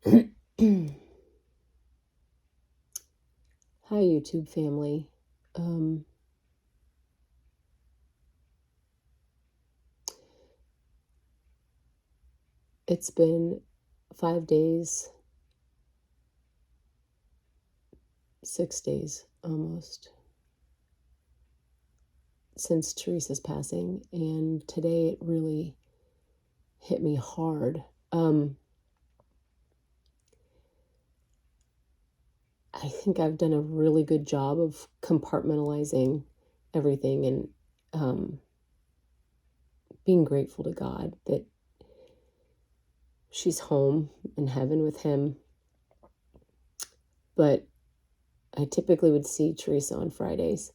Hi, YouTube family. Um, it's been 5 days, 6 days almost, since Teresa's passing, and today it really hit me hard. I think I've done a really good job of compartmentalizing everything and being grateful to God that she's home in heaven with him. But I typically would see Teresa on Fridays.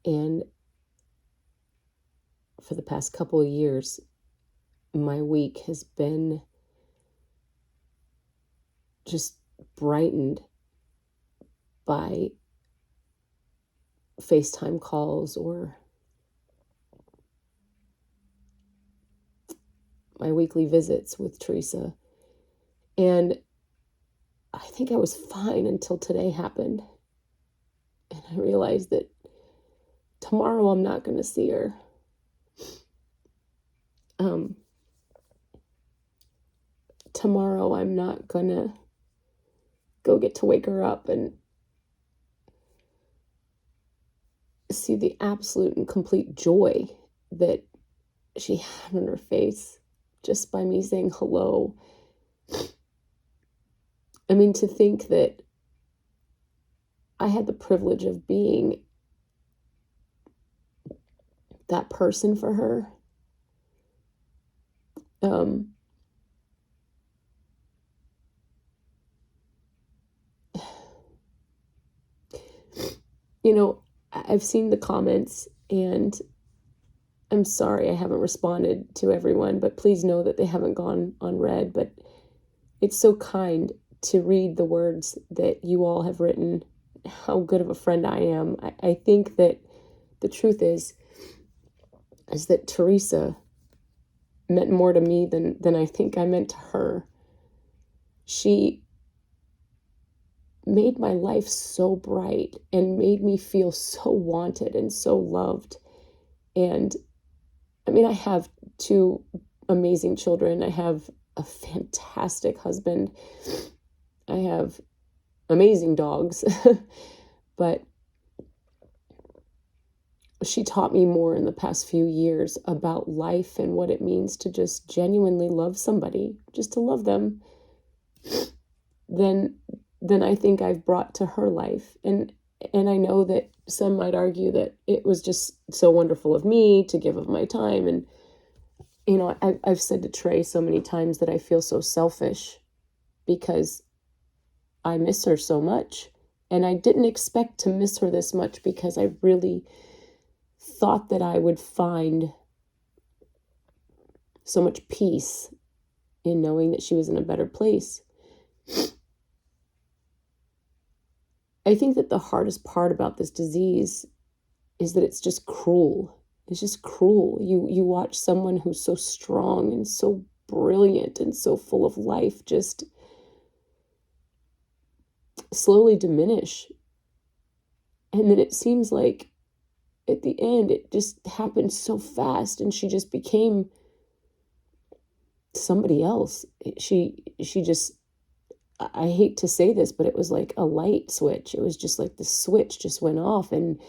And for the past couple of years, my week has been just brightened by FaceTime calls or my weekly visits with Teresa. And I think I was fine until today happened. And I realized that tomorrow I'm not going to see her. Tomorrow I'm not going to get to wake her up and see the absolute and complete joy that she had on her face just by me saying hello. I mean, to think that I had the privilege of being that person for her. I've seen the comments, and I'm sorry I haven't responded to everyone, but please know that they haven't gone unread. But it's so kind to read the words that you all have written, how good of a friend I am. I think that the truth is that Teresa meant more to me than I think I meant to her. She made my life so bright and made me feel so wanted and so loved. And I mean, I have 2 amazing children. I have a fantastic husband. I have amazing dogs. But she taught me more in the past few years about life and what it means to just genuinely love somebody, just to love them, than I think I've brought to her life. And I know that some might argue that it was just so wonderful of me to give of my time. And, I've said to Trey so many times that I feel so selfish because I miss her so much. And I didn't expect to miss her this much because I really thought that I would find so much peace in knowing that she was in a better place. I think that the hardest part about this disease is that it's just cruel. It's just cruel. You watch someone who's so strong and so brilliant and so full of life just slowly diminish. And then it seems like at the end it just happened so fast and she just became somebody else. She just, I hate to say this, but it was like a light switch. It was just like the switch just went off, and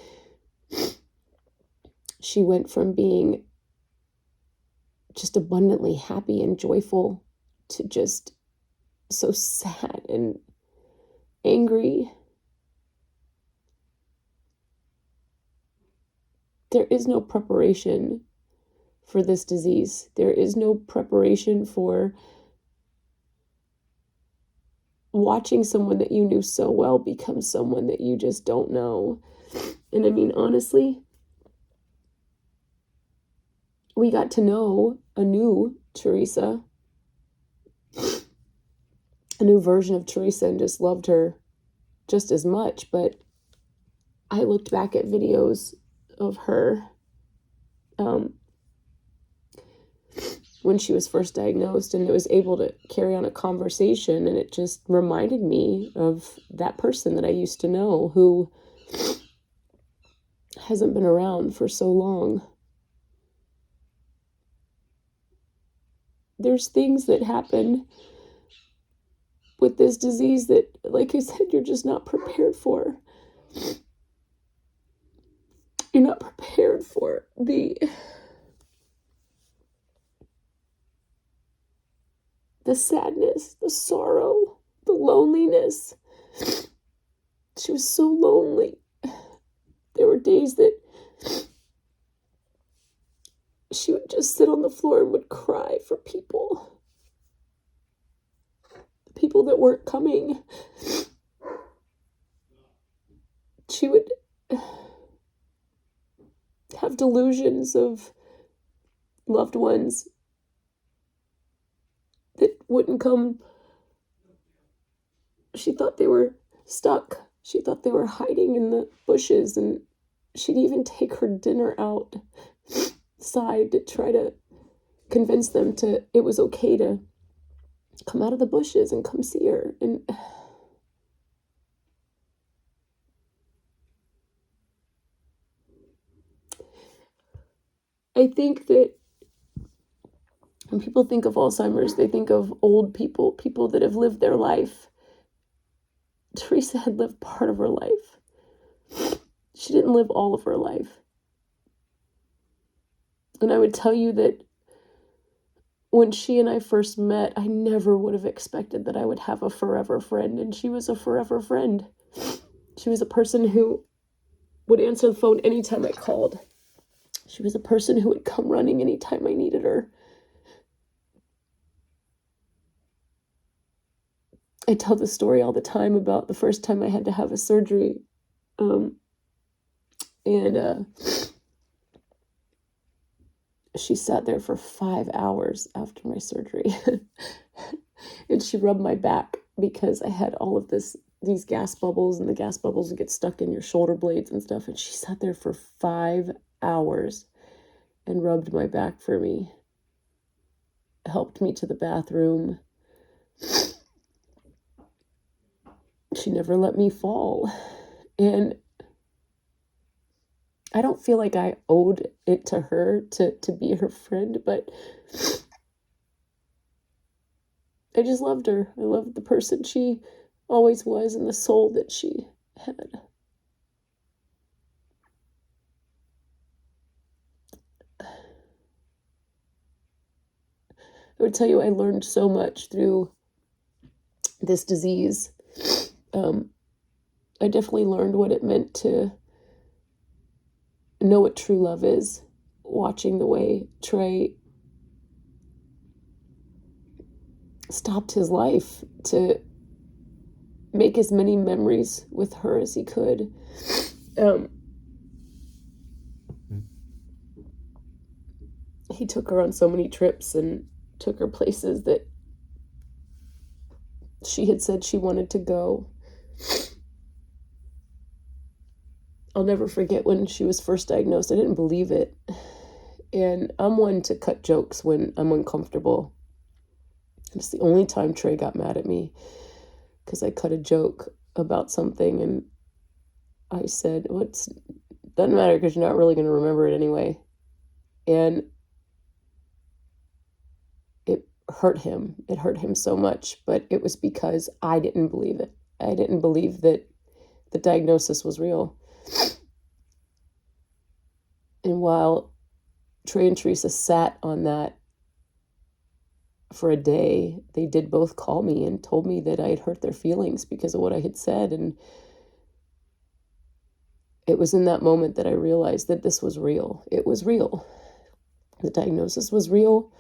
she went from being just abundantly happy and joyful to just so sad and angry. There is no preparation for this disease. There is no preparation for watching someone that you knew so well become someone that you just don't know. And I mean, honestly, we got to know a new Teresa, a new version of Teresa, and just loved her just as much. But I looked back at videos of her when she was first diagnosed, and it was able to carry on a conversation, and it just reminded me of that person that I used to know who hasn't been around for so long. There's things that happen with this disease that, like I said, you're just not prepared for. You're not prepared for the sadness, the sorrow, the loneliness. She was so lonely. There were days that she would just sit on the floor and would cry for people that weren't coming. She would have delusions of loved ones that wouldn't come. She thought they were stuck. She thought they were hiding in the bushes, and she'd even take her dinner outside to try to convince them it was okay to come out of the bushes and come see her. And I think that when people think of Alzheimer's, they think of old people that have lived their life. Teresa had lived part of her life. She didn't live all of her life. And I would tell you that when she and I first met, I never would have expected that I would have a forever friend, and she was a forever friend. She was a person who would answer the phone anytime I called. She was a person who would come running anytime I needed her. I tell this story all the time about the first time I had to have a surgery. She sat there for 5 hours after my surgery. And she rubbed my back because I had all of these gas bubbles, and the gas bubbles would get stuck in your shoulder blades and stuff. And she sat there for 5 hours and rubbed my back for me, helped me to the bathroom. She never let me fall. And I don't feel like I owed it to her to be her friend, but I just loved her. I loved the person she always was and the soul that she had. I would tell you, I learned so much through this disease. I definitely learned what it meant to know what true love is, watching the way Trey stopped his life to make as many memories with her as he could. He took her on so many trips and took her places that she had said she wanted to go. I'll never forget when she was first diagnosed. I didn't believe it. And I'm one to cut jokes when I'm uncomfortable. It's the only time Trey got mad at me, because I cut a joke about something and I said, well, it doesn't matter because you're not really going to remember it anyway. And it hurt him. It hurt him so much, but it was because I didn't believe it. I didn't believe that the diagnosis was real. And while Trey and Teresa sat on that for a day, they did both call me and told me that I had hurt their feelings because of what I had said. And it was in that moment that I realized that this was real. It was real. The diagnosis was real,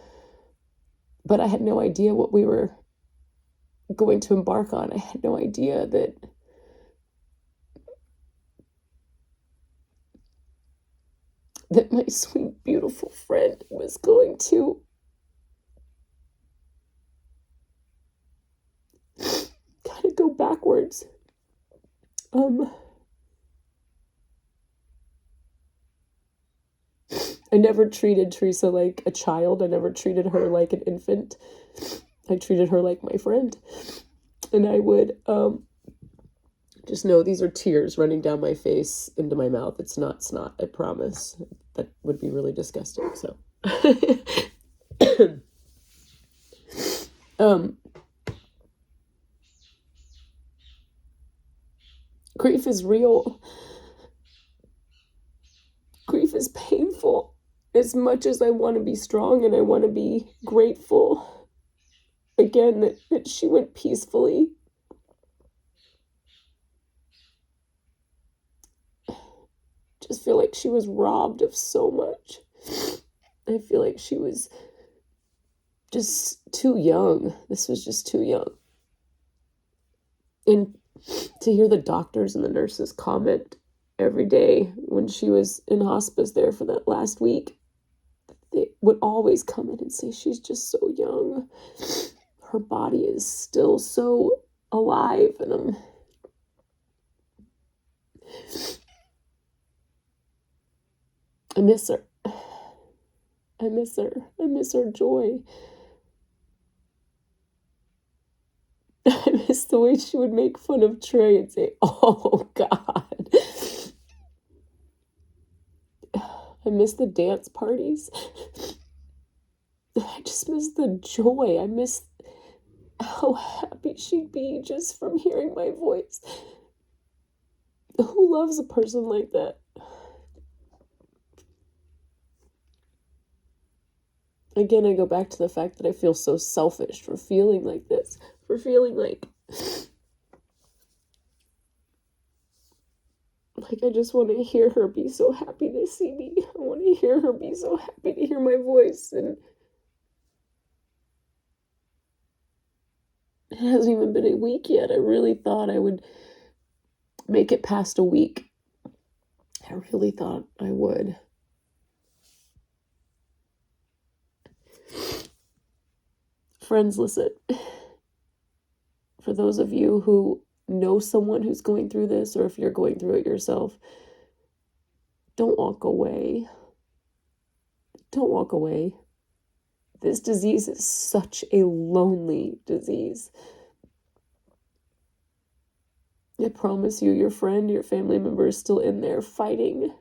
but I had no idea what we were going to embark on. I had no idea that my sweet, beautiful friend was going to kind of go backwards. I never treated Teresa like a child. I never treated her like an infant. I treated her like my friend. And I would just know these are tears running down my face into my mouth. It's not snot, I promise. That would be really disgusting. So grief is real. Grief is painful. As much as I want to be strong and I want to be grateful, again, that she went peacefully, just feel like she was robbed of so much. I feel like she was just too young. This was just too young. And to hear the doctors and the nurses comment every day when she was in hospice there for that last week, they would always come in and say, she's just so young. Her body is still so alive. And I miss her. I miss her. I miss her joy. I miss the way she would make fun of Trey and say, oh, God. I miss the dance parties. I just miss the joy. I miss how happy she'd be just from hearing my voice. Who loves a person like that? Again, I go back to the fact that I feel so selfish for feeling like this, for feeling like I just want to hear her be so happy to see me. I want to hear her be so happy to hear my voice. And it hasn't even been a week yet. I really thought I would make it past a week. I really thought I would. Friends, listen. For those of you who know someone who's going through this, or if you're going through it yourself, don't walk away. Don't walk away. This disease is such a lonely disease. I promise you, your friend, your family member is still in there fighting.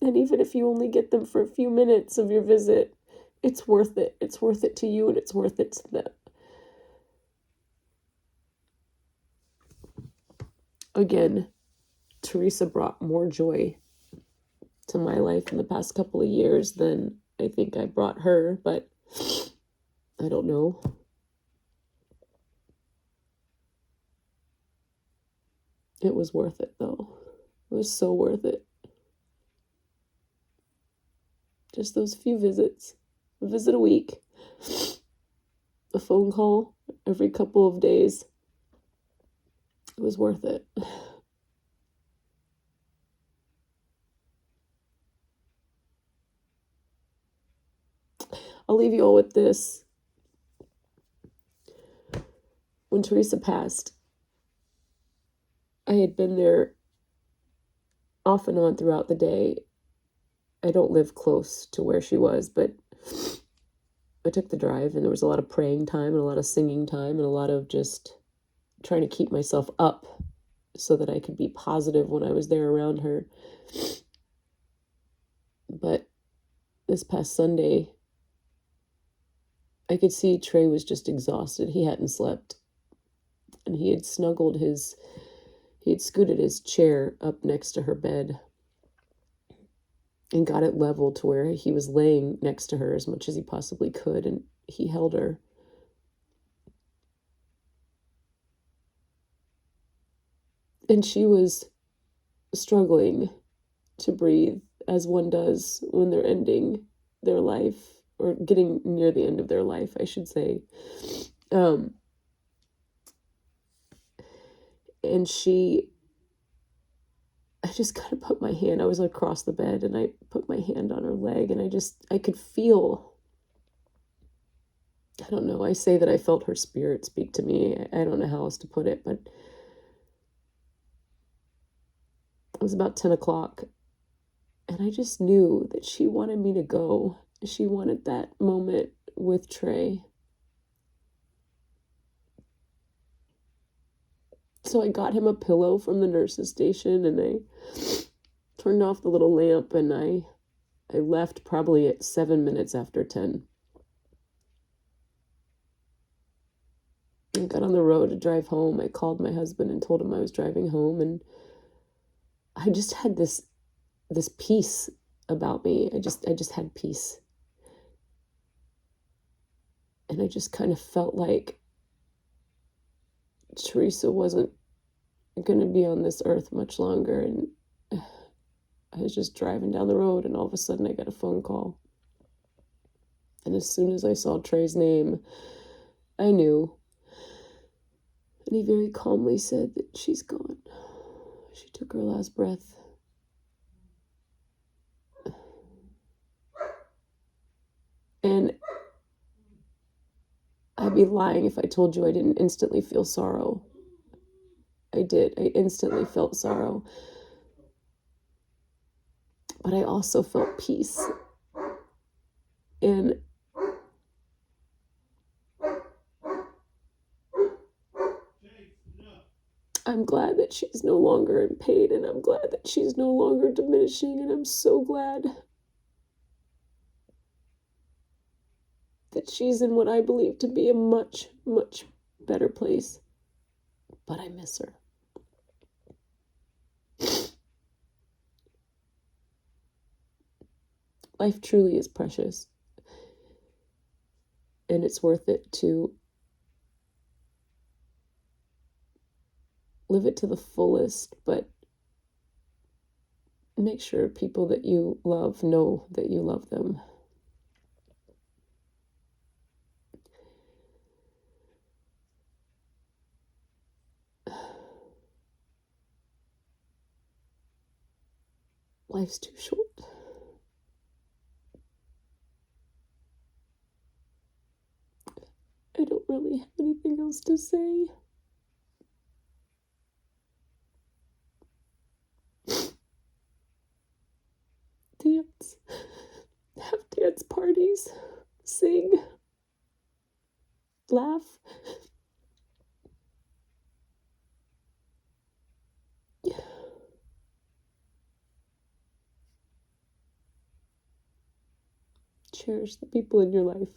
And even if you only get them for a few minutes of your visit, it's worth it. It's worth it to you and it's worth it to them. Again, Teresa brought more joy to my life in the past couple of years than I think I brought her, but I don't know. It was worth it, though. It was so worth it. Just those few visits. A visit a week. A phone call every couple of days. It was worth it. I'll leave you all with this. When Teresa passed, I had been there off and on throughout the day. I don't live close to where she was, but I took the drive, and there was a lot of praying time and a lot of singing time and a lot of just trying to keep myself up so that I could be positive when I was there around her. But this past Sunday, I could see Trey was just exhausted. He hadn't slept. And he had scooted his chair up next to her bed and got it level to where he was laying next to her as much as he possibly could, and he held her. And she was struggling to breathe, as one does when they're ending their life, or getting near the end of their life, I should say. And I just kind of put my hand, I was across the bed, and I put my hand on her leg, and I could feel, I don't know, I say that I felt her spirit speak to me. I don't know how else to put it, but it was about 10 o'clock, And I just knew that she wanted me to go. She wanted that moment with Trey. So I got him a pillow from the nurse's station, and I turned off the little lamp, and I left probably at 7 minutes after 10. I got on the road to drive home. I called my husband and told him I was driving home, and I just had this peace about me. I just had peace. And I just kind of felt like Teresa wasn't going to be on this earth much longer. And I was just driving down the road, and all of a sudden I got a phone call. And as soon as I saw Trey's name, I knew. And he very calmly said that she's gone. She took her last breath. And I'd be lying if I told you I didn't instantly feel sorrow. I did. I instantly felt sorrow. But I also felt peace. And I'm glad that she's no longer in pain, and I'm glad that she's no longer diminishing, and I'm so glad that she's in what I believe to be a much, much better place. But I miss her. Life truly is precious, and it's worth it to live it to the fullest, but make sure people that you love know that you love them. Life's too short. I don't really have anything else to say. Dance. Have dance parties. Sing. Laugh. Cherish the people in your life.